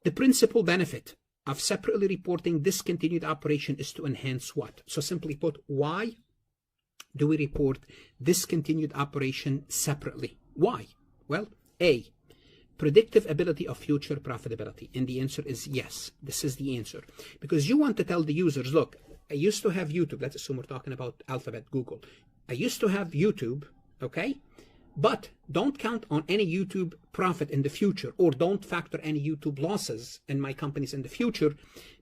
The principal benefit of separately reporting discontinued operation is to enhance what? So simply put, why do we report discontinued operation separately? Why? Well, A, predictive ability of future profitability. And the answer is yes. This is the answer. Because you want to tell the users, look, I used to have YouTube. Let's assume we're talking about Alphabet, Google. I used to have YouTube, okay? But don't count on any YouTube profit in the future, or don't factor any YouTube losses in my companies in the future,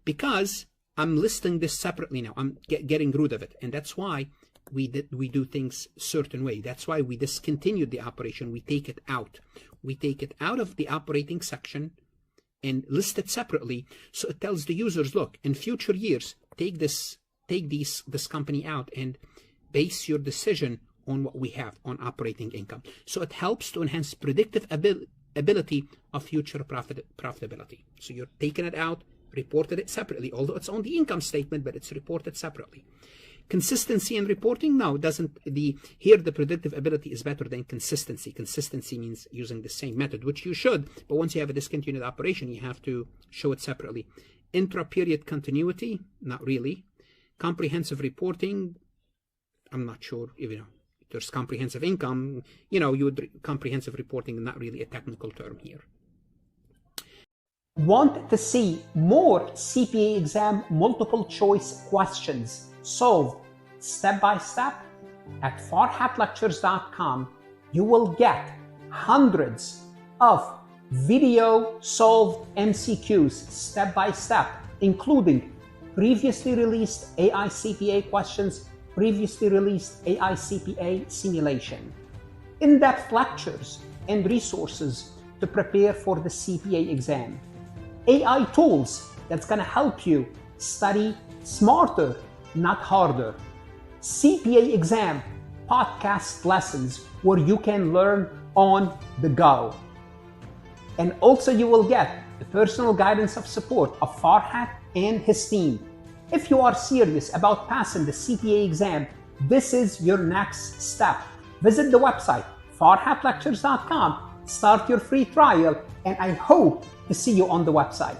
because I'm listing this separately now. I'm getting rid of it. And that's why we do things certain way. That's why we discontinued the operation. We take it out. We take it out of the operating section and list it separately. So it tells the users, look, in future years, take this company out and base your decision on what we have on operating income. So it helps to enhance predictive ability of future profitability. So you're taking it out, reported it separately, although it's on the income statement, but it's reported separately. Consistency in reporting? No, here the predictive ability is better than consistency. Consistency means using the same method, which you should, but once you have a discontinued operation, you have to show it separately. Intra-period continuity? Not really. Comprehensive reporting? I'm not sure, there's comprehensive income, comprehensive reporting, not really a technical term here. Want to see more CPA exam multiple choice questions solved step by step? At farhatlectures.com, you will get hundreds of video solved MCQs step by step, including previously released AI CPA questions, previously released AI CPA simulation, in-depth lectures and resources to prepare for the CPA exam, AI tools that's going to help you study smarter, not harder, CPA exam podcast lessons where you can learn on the go. And also you will get the personal guidance of support of Farhat and his team. If you are serious about passing the CPA exam, this is your next step. Visit the website, farhatlectures.com, start your free trial, and I hope to see you on the website.